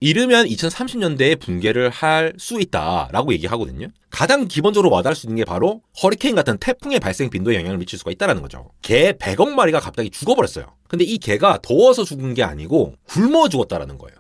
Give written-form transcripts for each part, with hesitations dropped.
이르면 2030년대에 붕괴를 할 수 있다라고 얘기하거든요. 가장 기본적으로 와닿을 수 있는 게 바로 허리케인 같은 태풍의 발생 빈도에 영향을 미칠 수가 있다는 거죠. 개 100억 마리가 갑자기 죽어버렸어요. 근데 이 개가 더워서 죽은 게 아니고 굶어 죽었다라는 거예요.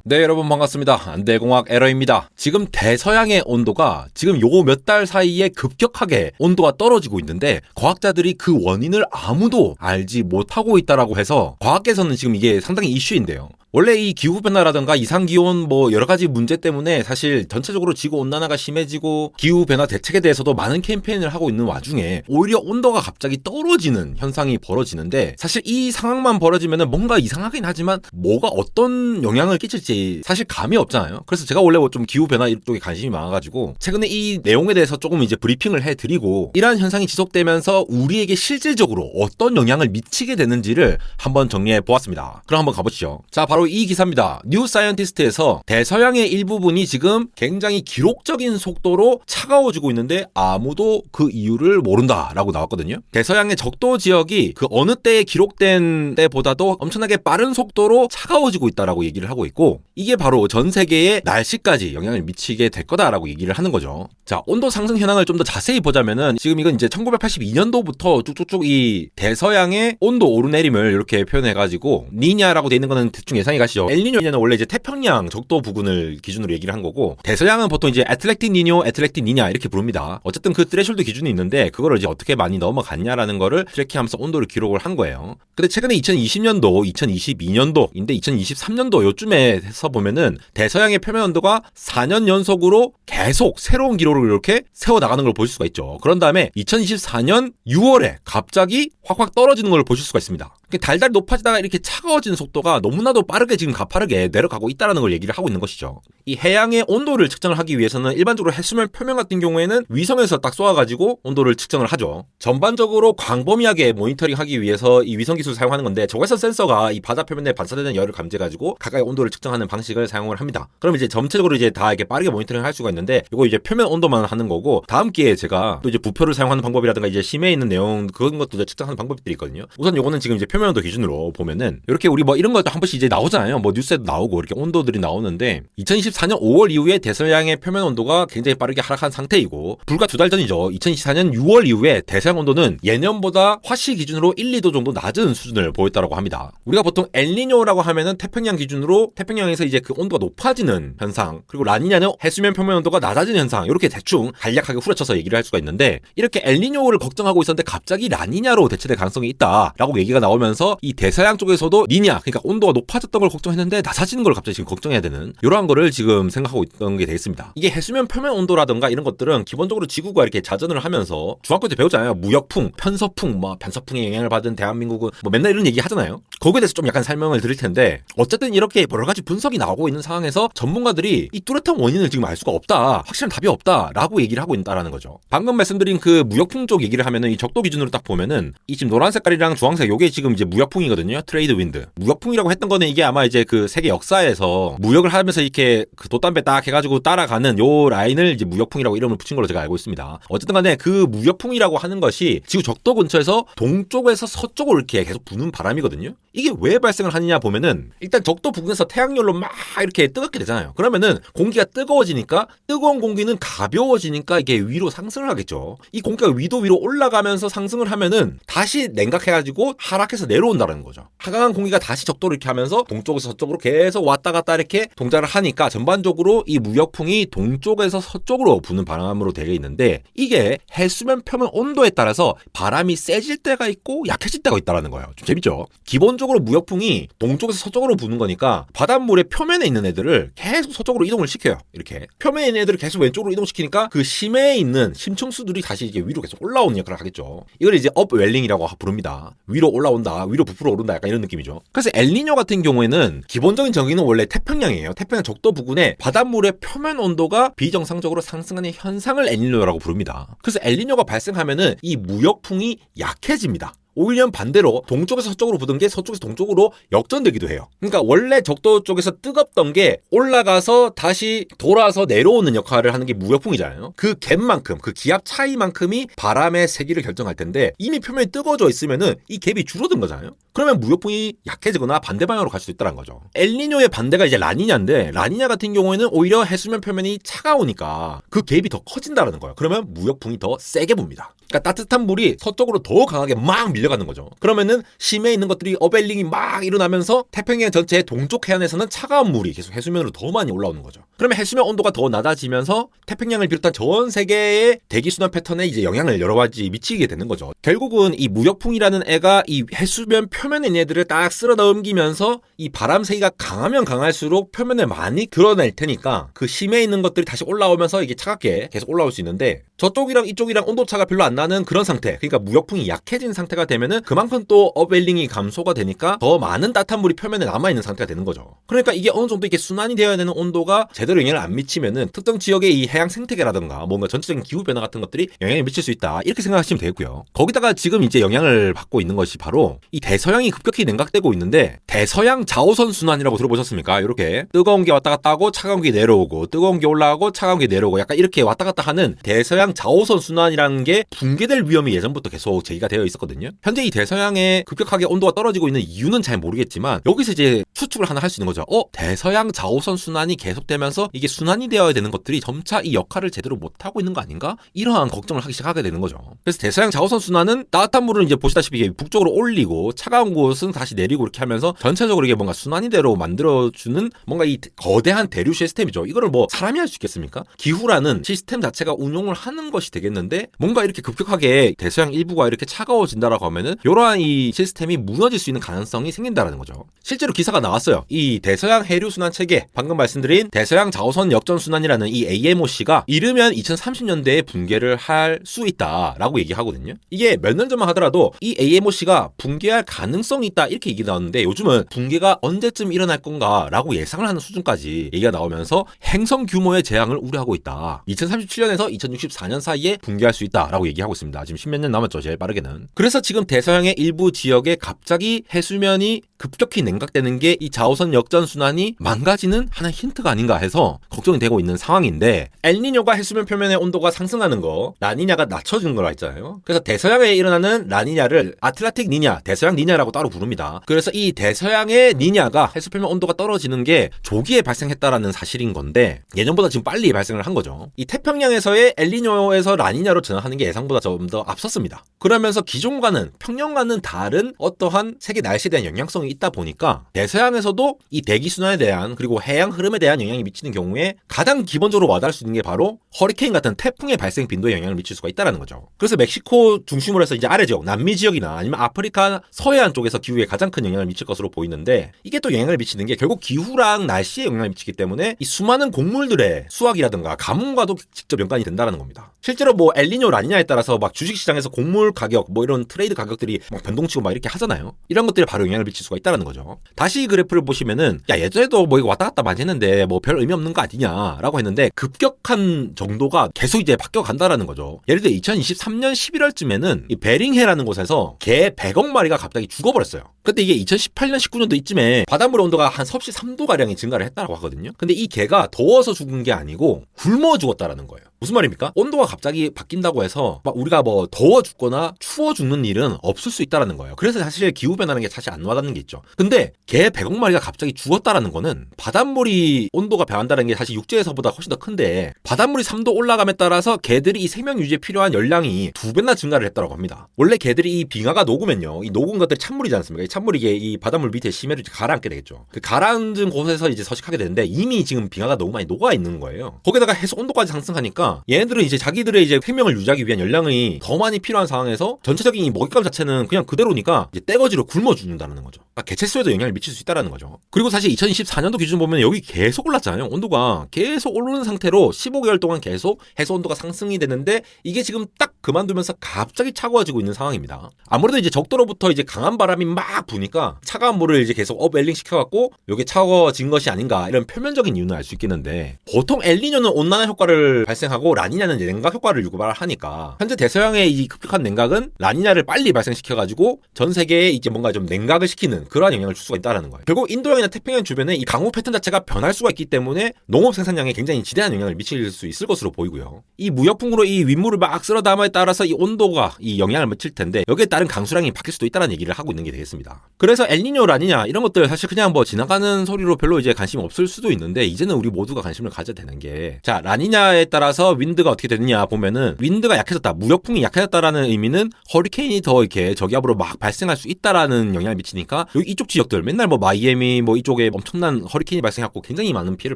네, 여러분 반갑습니다. 안대공학 에러입니다. 지금 대서양의 온도가 지금 요 몇 달 사이에 급격하게 온도가 떨어지고 있는데 과학자들이 그 원인을 아무도 알지 못하고 있다라고 해서 과학계에서는 지금 이게 상당히 이슈인데요. 원래 이 기후변화라든가 이상기온 뭐 여러 가지 문제 때문에 사실 전체적으로 지구온난화가 심해지고 기후변화 대책에 대해서도 많은 캠페인을 하고 있는 와중에 오히려 온도가 갑자기 떨어지는 현상이 벌어지는데 사실 이 상황만 벌어지면 뭔가 이상하긴 하지만 뭐가 어떤 영향을 끼칠지 사실 감이 없잖아요. 그래서 제가 원래 좀 기후변화 이쪽에 관심이 많아가지고 최근에 이 내용에 대해서 조금 이제 브리핑을 해드리고 이러한 현상이 지속되면서 우리에게 실질적으로 어떤 영향을 미치게 되는지를 한번 정리해 보았습니다. 그럼 한번 가보시죠. 자, 바로 이 기사입니다. 뉴 사이언티스트에서 대서양의 일부분이 지금 굉장히 기록적인 속도로 차가워지고 있는데 아무도 그 이유를 모른다라고 나왔거든요. 대서양의 적도 지역이 그 어느 때에 기록된 때보다도 엄청나게 빠른 속도로 차가워지고 있다라고 얘기를 하고 있고 이게 바로 전 세계의 날씨까지 영향을 미치게 될 거다라고 얘기를 하는 거죠. 자, 온도 상승 현황을 좀 더 자세히 보자면은 지금 이건 이제 1982년도부터 쭉쭉쭉 이 대서양의 온도 오르내림을 이렇게 표현해가지고 니냐라고 돼 있는 거는 대충 예상이 가시죠. 엘니뇨는 원래 이제 태평양 적도 부근을 기준으로 얘기를 한 거고 대서양은 보통 이제 애틀랜틱 니뇨, 애틀랜틱 니냐 이렇게 부릅니다. 어쨌든 그 트레շ홀드 기준이 있는데 그거를 이제 어떻게 많이 넘어갔냐라는 거를 트래킹하면서 온도를 기록을 한 거예요. 근데 최근에 2020년도, 2022년도인데 2023년도 요쯤에 해서 보면은 대서양의 표면 온도가 4년 연속으로 계속 새로운 기록을 이렇게 세워 나가는 걸 보실 수가 있죠. 그런 다음에 2024년 6월에 갑자기 확확 떨어지는 걸 보실 수가 있습니다. 달달 높아지다가 이렇게 차가워지는 속도가 너무나도 빠르게 지금 가파르게 내려가고 있다는 걸 얘기를 하고 있는 것이죠. 이 해양의 온도를 측정을 하기 위해서는 일반적으로 해수면 표면 같은 경우에는 위성에서 딱 쏘아가지고 온도를 측정을 하죠. 전반적으로 광범위하게 모니터링하기 위해서 이 위성 기술을 사용하는 건데 적외선 센서가 이 바다 표면에 반사되는 열을 감지해가지고 가까이 온도를 측정하는 방식을 사용을 합니다. 그럼 이제 전체적으로 이제 다 이렇게 빠르게 모니터링 할 수가 있는데 이거 이제 표면 온도만 하는 거고 다음 기회에 제가 또 이제 부표를 사용하는 방법이라든가 이제 심해에 있는 내용 그런 것도 측정하는 방법들이 있거든요. 우선 요거는 지금 이제 표면 온도 기준으로 보면은 이렇게 우리 뭐 이런 것도 한 번씩 이제 나오잖아요. 뭐 뉴스에도 나오고 이렇게 온도들이 나오는데 2024년 5월 이후에 대서양의 표면 온도가 굉장히 빠르게 하락한 상태이고 불과 2달 전이죠. 2024년 6월 이후에 대서양 온도는 예년보다 화씨 기준으로 1, 2도 정도 낮은 수준을 보였다고 합니다. 우리가 보통 엘니뇨라고 하면은 태평양 기준으로 태평양에서 이제 그 온도가 높아지는 현상 그리고 라니냐는 해수면 표면 온도가 낮아지는 현상 이렇게 대충 간략하게 후려쳐서 얘기를 할 수가 있는데 이렇게 엘니뇨를 걱정하고 있었는데 갑자기 라니냐로 대체될 가능성이 있다라고 얘기가 나오면서 이 대서양 쪽에서도 니냐 그러니까 온도가 높아졌던 걸 걱정했는데 낮아지는 걸 갑자기 지금 걱정해야 되는 이러한 거를 지금 생각하고 있던 게 돼 있습니다. 이게 해수면 표면 온도라든가 이런 것들은 기본적으로 지구가 이렇게 자전을 하면서 중학교 때 배웠잖아요. 무역풍, 편서풍, 뭐 편서풍에 영향을 받은 대한민국은 뭐 맨날 이런 얘기 하잖아요. 거기에 대해서 좀 약간 설명을 드릴 텐데 어쨌든 이렇게 여러 가지 분석이 나오고 있는 상황에서 전문가들이 이 뚜렷한 원인을 지금 알 수가 없다. 확실한 답이 없다라고 얘기를 하고 있다라는 거죠. 방금 말씀드린 그 무역풍 쪽 얘기를 하면은 이 적도 기준으로 딱 보면은 이 지금 노란 색깔이랑 주황색 요게 지금 이제 무역풍이거든요. 트레이드 윈드. 무역풍이라고 했던 거는 이게 아마 이제 그 세계 역사에서 무역을 하면서 이렇게 그 돛담배 딱 해가지고 따라가는 요 라인을 이제 무역풍이라고 이름을 붙인 걸로 제가 알고 있습니다. 어쨌든 간에 그 무역풍이라고 하는 것이 지구 적도 근처에서 동쪽에서 서쪽으로 이렇게 계속 부는 바람이거든요. 이게 왜 발생을 하느냐 보면은 일단 적도 부근에서 태양열로 막 이렇게 뜨겁게 되잖아요. 그러면은 공기가 뜨거워지니까 뜨거운 공기는 가벼워지니까 이게 위로 상승을 하겠죠. 이 공기가 위로 올라가면서 상승을 하면은 다시 냉각해가지고 하락해서 내려온다는 거죠. 하강한 공기가 다시 적도를 이렇게 하면서 동쪽에서 서쪽으로 계속 왔다 갔다 이렇게 동작을 하니까 전반적으로 이 무역풍이 동쪽에서 서쪽으로 부는 바람으로 되어 있는데 이게 해수면 표면 온도에 따라서 바람이 세질 때가 있고 약해질 때가 있다는 거예요. 좀 재밌죠? 기본적으로 무역풍이 동쪽에서 서쪽으로 부는 거니까 바닷물의 표면에 있는 애들을 계속 서쪽으로 이동을 시켜요. 이렇게 표면에 있는 애들을 계속 왼쪽으로 이동시키니까 그 심해에 있는 심층수들이 다시 이제 위로 계속 올라오는 역할을 하겠죠. 이걸 이제 업웰링이라고 부릅니다. 위로 올라온다, 위로 부풀어 오른다 약간 이런 느낌이죠. 그래서 엘니뇨 같은 경우에는 기본적인 정의는 원래 태평양이에요. 태평양 적도 부근에 바닷물의 표면 온도가 비정상적으로 상승하는 현상을 엘니뇨라고 부릅니다. 그래서 엘니뇨가 발생하면은 이 무역풍이 약해집니다. 오히려 반대로 동쪽에서 서쪽으로 부은 게 서쪽에서 동쪽으로 역전되기도 해요. 그러니까 원래 적도 쪽에서 뜨겁던 게 올라가서 다시 돌아서 내려오는 역할을 하는 게 무역풍이잖아요. 그 갭만큼, 그 기압 차이만큼이 바람의 세기를 결정할 텐데 이미 표면이 뜨거워져 있으면은 이 갭이 줄어든 거잖아요. 그러면 무역풍이 약해지거나 반대 방향으로 갈 수도 있다는 거죠. 엘니뇨의 반대가 이제 라니냐인데 라니냐 같은 경우에는 오히려 해수면 표면이 차가우니까 그 갭이 더 커진다는 거예요. 그러면 무역풍이 더 세게 붑니다. 그러니까 따뜻한 물이 서쪽으로 더 강하게 막 밀려가는 거죠. 그러면은 심해에 있는 것들이 어벨링이 막 일어나면서 태평양 전체의 동쪽 해안에서는 차가운 물이 계속 해수면으로 더 많이 올라오는 거죠. 그러면 해수면 온도가 더 낮아지면서 태평양을 비롯한 전 세계의 대기순환 패턴에 이제 영향을 여러 가지 미치게 되는 거죠. 결국은 이 무역풍이라는 애가 이 해수면 표면에 있는 애들을 딱 쓸어 넘기면서 이 바람 세기가 강하면 강할수록 표면을 많이 드러낼 테니까 그 심해에 있는 것들이 다시 올라오면서 이게 차갑게 계속 올라올 수 있는데 저쪽이랑 이쪽이랑 온도차가 별로 안 나는 그런 상태, 그러니까 무역풍이 약해진 상태가 되면은 그만큼 또 업웰링이 감소가 되니까 더 많은 따뜻한 물이 표면에 남아있는 상태가 되는 거죠. 그러니까 이게 어느 정도 이렇게 순환이 되어야 되는 온도가 제대로 영향을 안 미치면은 특정 지역의 이 해양 생태계라든가 뭔가 전체적인 기후 변화 같은 것들이 영향을 미칠 수 있다, 이렇게 생각하시면 되고요. 거기다가 지금 이제 영향을 받고 있는 것이 바로 이 대서양이 급격히 냉각되고 있는데 대서양 자오선 순환이라고 들어보셨습니까? 이렇게 뜨거운 게 왔다 갔다 하고 차가운 게 내려오고 뜨거운 게 올라가고 차가운 게 내려오고 약간 이렇게 왔다 갔다 하는 대서양 자오선 순환이라는 게 붕괴될 위험이 예전부터 계속 제기가 되어 있었거든요. 현재 이 대서양에 급격하게 온도가 떨어지고 있는 이유는 잘 모르겠지만 여기서 이제 추측을 하나 할 수 있는 거죠. 대서양 자오선 순환이 계속되면서 이게 순환이 되어야 되는 것들이 점차 이 역할을 제대로 못하고 있는 거 아닌가? 이러한 걱정을 하기 시작하게 되는 거죠. 그래서 대서양 자오선 순환은 따뜻한 물은 이제 보시다시피 북쪽으로 올리고 차가운 곳은 다시 내리고 이렇게 하면서 전체적으로 이게 뭔가 순환이대로 만들어주는 뭔가 이 거대한 대류 시스템이죠. 이거를 뭐 사람이 할 수 있겠습니까? 기후라는 시스템 자체가 운용을 하는 것이 되겠는데 뭔가 이렇게 급격하게 대서양 일부가 이렇게 차가워진다라고 하면은 이러한 이 시스템이 무너질 수 있는 가능성이 생긴다라는 거죠. 실제로 기사가 나왔어요. 이 대서양 해류 순환 체계, 방금 말씀드린 대서양 자오선 역전 순환이라는 이 AMOC가 이르면 2030년대에 붕괴를 할 수 있다라고 얘기하거든요. 이게 몇 년 전만 하더라도 이 AMOC가 붕괴할 가능성이 있다 이렇게 얘기 나오는데 요즘은 붕괴가 언제쯤 일어날 건가라고 예상을 하는 수준까지 얘기가 나오면서 행성 규모의 재앙을 우려하고 있다. 2037년에서 2064년 사이에 붕괴할 수 있다라고 얘기하고 있습니다. 지금 10몇 년 남았죠, 제일 빠르게는. 그래서 지금 대서양의 일부 지역에 갑자기 해수면이 급격히 냉각되는 게 이 자오선 역전 순환이 망가지는 하나의 힌트가 아닌가 해서 걱정이 되고 있는 상황인데, 엘니뇨가 해수면 표면의 온도가 상승하는 거, 라니냐가 낮춰지는 거라 했잖아요. 그래서 대서양에 일어나는 라니냐를 아틀란틱 니냐, 대서양 니냐라고 따로 부릅니다. 그래서 이 대서양의 니냐가 해수표면 온도가 떨어지는 게 조기에 발생했다라는 사실인 건데 예전보다 지금 빨리 발생을 한 거죠. 이 태평양에서의 엘니뇨에서 라니냐로 전환하는 게 예상보다 좀 더 앞섰습니다. 그러면서 기존과는 평년과는 다른 어떠한 세계 날씨에 대한 영향성이 있다 보니까 대서양에서도 이 대기순환에 대한 그리고 해양 흐름에 대한 영향이 미치는 경우에 가장 기본적으로 와닿을 수 있는 게 바로 허리케인 같은 태풍의 발생 빈도에 영향을 미칠 수가 있다는 거죠. 그래서 멕시코 중심으로 해서 이제 아래 지역, 남미 지역이나 아니면 아프리카 서해안 쪽에서 기후에 가장 큰 영향을 미칠 것으로 보이는데 이게 또 영향을 미치는 게 결국 기후랑 날씨에 영향을 미치기 때문에 이 수많은 곡물들의 수확이라든가 가뭄과도 직접 연관이 된다는 겁니다. 실제로 뭐 엘니뇨 라니냐에 따라서 막 주식시장에서 곡물 가격 뭐 이런 트레이드 가격들이 막 변동치고 막 이렇게 하잖아요. 이런 것들이 바로 영향을 미칠 수가 있다는 거죠. 다시 이 그래프를 보시면은 야 예전에도 뭐 이거 왔다 갔다 많이 했는데 뭐 별 의미 없는 거 아니냐라고 했는데 급격한 정도가 계속 이제 바뀌어 간다라는 거죠. 예를 들어 2023년 11월쯤에는 이 베링해라는 곳에서 개 100억 마리가 갑자기 죽어버렸어요. 근데 이게 2018년 19년도 이쯤에 바닷물 온도가 한 섭씨 3도 가량이 증가를 했다고 하거든요. 근데 이 개가 더워서 죽은 게 아니고 굶어 죽었다라는 거예요. 무슨 말입니까? 온도가 갑자기 바뀐다고 해서 막 우리가 뭐 더워 죽거나 추워 죽는 일은 없을 수 있다라는 거예요. 그래서 사실 기후변화라는 게 사실 안 와닿는 게 있죠. 근데 개 100억 마리가 갑자기 죽었다라는 거는 바닷물이 온도가 변한다는 게 사실 육지에서보다 훨씬 더 큰데 바닷물이 3도 올라감에 따라서 개들이 이 생명 유지에 필요한 열량이 2배나 증가를 했다고 합니다. 원래 개들이 이 빙하가 녹으면요, 이 녹은 것들이 찬물이지 않습니까? 이 찬물이 이 바닷물 밑에 심해를 가라앉게 되겠죠. 그 가라앉은 곳에서 이제 서식하게 되는데 이미 지금 빙하가 너무 많이 녹아 있는 거예요. 거기다가 해수 온도까지 상승하니까 얘네들은 이제 자기들의 이제 생명을 유지하기 위한 열량이 더 많이 필요한 상황에서 전체적인 이 먹잇감 자체는 그냥 그대로니까 이제 떼거지로 굶어 죽는다는 거죠. 그러니까 개체수에도 영향을 미칠 수 있다는 거죠. 그리고 사실 2024년도 기준 보면 여기 계속 올랐잖아요. 온도가 계속 오르는 상태로 15개월 동안 계속 해수 온도가 상승이 되는데 이게 지금 딱 그만두면서 갑자기 차가워지고 있는 상황입니다. 아무래도 이제 적도로부터 이제 강한 바람이 막 부니까 차가운 물을 이제 계속 업웰링 시켜갖고 이게 차가워진 것이 아닌가 이런 표면적인 이유는 알 수 있겠는데 보통 엘니뇨는 온난화 효과를 발생하고 라니냐는 냉각 효과를 유발하니까 현재 대서양의 이 급격한 냉각은 라니냐를 빨리 발생시켜가지고 전 세계에 이제 뭔가 좀 냉각을 시키는 그러한 영향을 줄 수가 있다는 거예요. 결국 인도양이나 태평양 주변에 이 강우 패턴 자체가 변할 수가 있기 때문에 농업 생산량에 굉장히 지대한 영향을 미칠 수 있을 것으로 보이고요. 이 무역풍으로 이 윗물을 막 쓸어 담아에 따라서 이 온도가 이 영향을 미칠 텐데 여기에 따른 강수량이 바뀔 수도 있다는 얘기를 하고 있는 게 되겠습니다. 그래서 엘니뇨, 라니냐 이런 것들 사실 그냥 뭐 지나가는 소리로 별로 이제 관심 없을 수도 있는데 이제는 우리 모두가 관심을 가져야 되는 게 자, 라니냐에 따라서 윈드가 어떻게 되느냐 보면은 윈드가 약해졌다, 무역풍이 약해졌다라는 의미는 허리케인이 더 이렇게 저기압으로 막 발생할 수 있다라는 영향을 미치니까 여기 이쪽 지역들 맨날 뭐 마이애미 뭐 이쪽에 엄청난 허리케인이 발생하고 굉장히 많은 피해를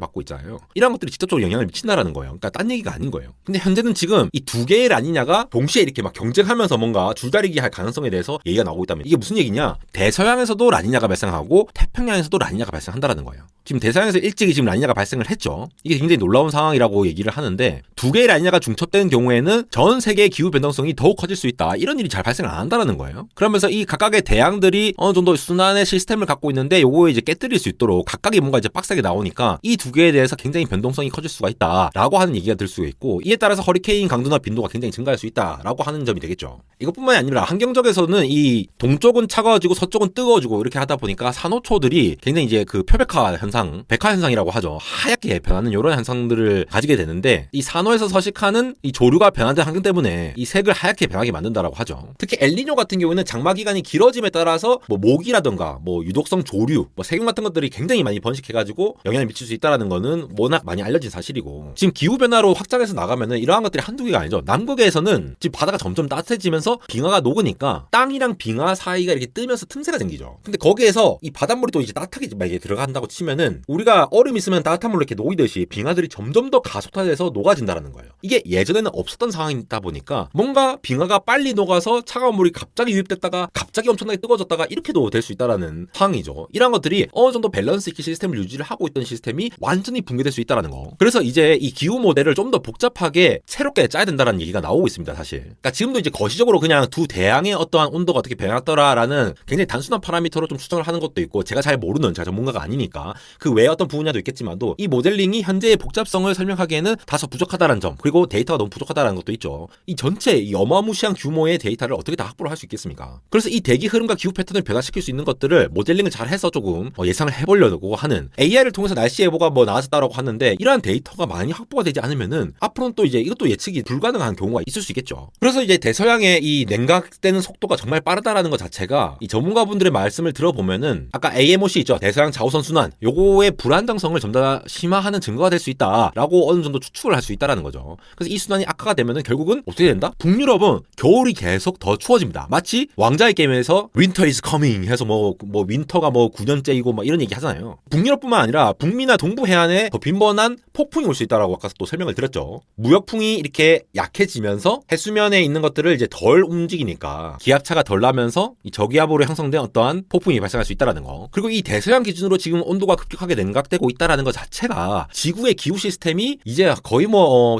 받고 있잖아요. 이런 것들이 직접적으로 영향을 미친다라는 거예요. 그러니까 딴 얘기가 아닌 거예요. 근데 현재는 지금 이 두 개의 라니냐가 동시에 이렇게 막 경쟁하면서 뭔가 줄다리기 할 가능성에 대해서 얘기가 나오고 있다면 이게 무슨 얘기냐? 대서양에서도 라니냐가 발생하고 태평양에서도 라니냐가 발생한다라는 거예요. 지금 대서양에서 일찍이 지금 라니냐가 발생을 했죠. 이게 굉장히 놀라운 상황이라고 얘기를 하는데 두 개의 라니냐가 중첩되는 경우에는 전 세계의 기후 변동성이 더욱 커질 수 있다. 이런 일이 잘 발생을 안 한다라는 거예요. 그러면서 이 각각의 대양들이 어느 정도 순환의 시스템을 갖고 있는데 요거에 이제 깨뜨릴 수 있도록 각각이 뭔가 이제 빡세게 나오니까 이 두 개에 대해서 굉장히 변동성이 커질 수가 있다라고 하는 얘기가 들 수가 있고 이에 따라서 허리케인 강도나 빈도가 굉장히 증가할 수 있다라고 하는 점이 되겠죠. 이것뿐만이 아니라 환경적에서는 이 동쪽은 차가워지고 서쪽은 뜨거워지고 이렇게 하다 보니까 산호초들이 굉장히 이제 그 표백화 현상, 백화 현상이라고 하죠. 하얗게 변하는 이런 현상들을 가지게 되는데 이 산호에서 서식하는 이 조류가 변화된 환경 때문에 이 색을 하얗게 변하게 만든다라고 하죠. 특히 엘니뇨 같은 경우에는 장마 기간이 길어짐에 따라서 뭐 모기라던가 뭐 유독성 조류, 뭐 세균 같은 것들이 굉장히 많이 번식해가지고 영향을 미칠 수 있다라는 거는 워낙 많이 알려진 사실이고 지금 기후 변화로 확장해서 나가면은 이러한 것들이 한두 개가 아니죠. 남극에서는 지금 바다가 점점 따뜻해지면서 빙하가 녹으니까 땅이랑 빙하 사이가 이렇게 뜨면서 틈새가 생기죠. 근데 거기에서 이 바닷물이 또 이제 따뜻하게 만약에 들어간다고 치면은 우리가 얼음 있으면 따뜻한 물로 이렇게 녹이듯이 빙하들이 점점 더 가속화돼서 녹아진다는 거예요. 이게 예전에는 없었던 상황이다 보니까 뭔가 빙하가 빨리 녹아서 차가운 물이 갑자기 유입됐다가 갑자기 엄청나게 뜨거워졌다가 이렇게도 될 수 있다라는 상황이죠. 이런 것들이 어느 정도 밸런스 있게 시스템을 유지를 하고 있던 시스템이 완전히 붕괴될 수 있다라는 거. 그래서 이제 이 기후 모델을 좀 더 복잡하게 새롭게 짜야 된다는 얘기가 나오고 있습니다, 사실. 그러니까 지금도 이제 거시적으로 그냥 두 대양의 어떠한 온도가 어떻게 변했더라라는 굉장히 단순한 파라미터로 좀 추정을 하는 것도 있고 제가 잘 모르는 제가 전문가가 아니니까 그 외에 어떤 분야도 있겠지만도 이 모델링이 현재의 복잡성을 설명하기에는 다소 부족하다는 점 그리고 데이터가 너무 부족하다는 것도 있죠. 이 전체 이 어마무시한 규모의 데이터를 어떻게 다 확보를 할 수 있겠습니까? 그래서 이 대기 흐름과 기후 패턴을 변화시킬 수 있는 것들을 모델링을 잘 해서 조금 예상을 해보려고 하는 AI를 통해서 날씨 예보가 뭐 나왔다라고 하는데 이러한 데이터가 많이 확보가 되지 않으면은 앞으로는 또 이제 이것도 예측이 불가능한 경우가 있을 수 있겠죠. 그래서 이제 대서양의 이 냉각되는 속도가 정말 빠르다라는 것 자체가 이 전문가분들의 말씀을 들어보면은 아까 AMOC 있죠. 대서양 자우선 순환 요거의 불안정성을 좀 더 심화하는 증거가 될 수 있다라고 어느 정도 추측을 할 수 있다라는 거죠. 그래서 이 순환이 악화가 되면은 결국은 어떻게 된다? 북유럽은 겨울이 계속 더 추워집니다. 마치 왕자의 게임에서 Winter is coming 해서 뭐 윈터가 뭐 9년째이고 막 이런 얘기 하잖아요. 북유럽뿐만 아니라 북미나 동부 해안에 더 빈번한 폭풍이 올 수 있다라고 아까 또 설명을 드렸죠. 무역풍이 이렇게 약해지면서 해수면에 있는 것들을 이제 덜 움직이니까 기압차가 덜 나면서 이 저기압으로 형성된 어떠한 폭풍이 발생할 수 있다라는 거. 그리고 이 대서양 기준으로 지금 온도가 급격하게 냉각되고 있다라는 것 자체가 지구의 기후 시스템이 이제 거의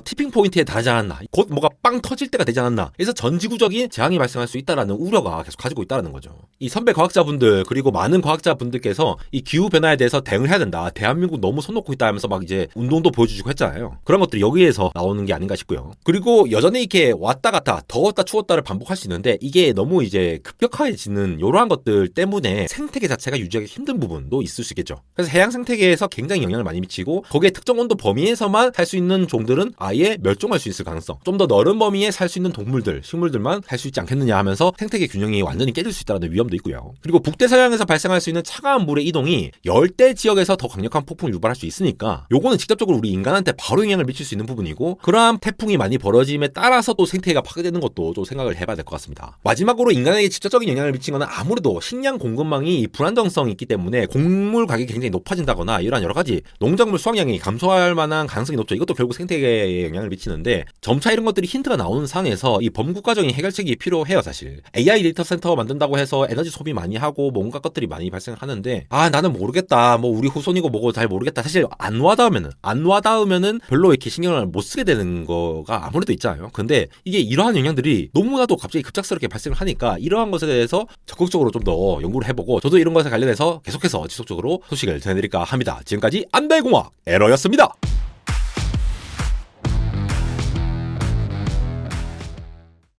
티핑 포인트에 달하지 않았나. 곧 뭐가 빵 터질 때가 되지 않았나. 그래서 전지구적인 재앙이 발생할 수 있다라는 우려가 계속 가지고 있다라는 거죠. 이 선배 과학자분들 그리고 많은 과학자분들께서 이 기후 변화에 대해서 대응을 해야 된다. 대한민국 너무 손 놓고 있다 하면서 막 이제 운동도 보여주시고 했잖아요. 그런 것들이 여기에서 나오는 게 아닌가 싶고요. 그리고 여전히 이렇게 왔다 갔다 더웠다 추웠다를 반복할 수 있는데 이게 너무 이제 급격해지는 이러한 것들 때문에 생태계 자체가 유지하기 힘든 부분도 있을 수 있겠죠. 그래서 해양 생태계에서 굉장히 영향을 많이 미치고 거기에 특정 온도 범위에서만 살 수 있는 종들은 아예 멸종할 수 있을 가능성. 좀 더 넓은 범위에 살 수 있는 동물들, 식물들만 살 수 있지 않겠느냐 하면서 생태계 균형이 완전히 깨질 수 있다는 위험도 있고요. 그리고 북대서양에서 발생할 수 있는 차가운 물의 이동이 열대 지역에서 더 강력한 폭풍을 유발할 수 있으니까 요거는 직접적으로 우리 인간한테 바로 영향을 미칠 수 있는 부분이고 그러한 태풍이 많이 벌어짐에 따라서 또 생태계가 파괴되는 것도 좀 생각을 해봐야 될 것 같습니다. 마지막으로 인간에게 직접적인 영향을 미친 거는 아무래도 식량 공급망이 불안정성이 있기 때문에 곡물 가격이 굉장히 높아진다거나 이런 여러 가지 농작물 수확량이 감소할 만한 가능성이 높죠. 이것도 결국 생태계에 영향을 미치는데 점차 이런 것들이 힌트가 나오는 상황에서 이 범국가적인 해결책이 필요해요. 사실 AI 데이터 센터 만든다고 해서 에너지 소비 많이 하고 뭔가 것들이 많이 발생하는데 나는 모르겠다, 뭐 우리 후손이고 뭐고 잘 모르겠다, 사실 안 와닿으면은 별로 이렇게 신경을 못 쓰게 되는 거가 아무래도 있잖아요. 근데 이게 이러한 영향들이 너무나도 갑자기 급작스럽게 발생을 하니까 이러한 것에 대해서 적극적으로 좀 더 연구를 해보고 저도 이런 것에 관련해서 계속해서 지속적으로 소식을 전해드릴까 합니다. 지금까지 안달공학 에러였습니다.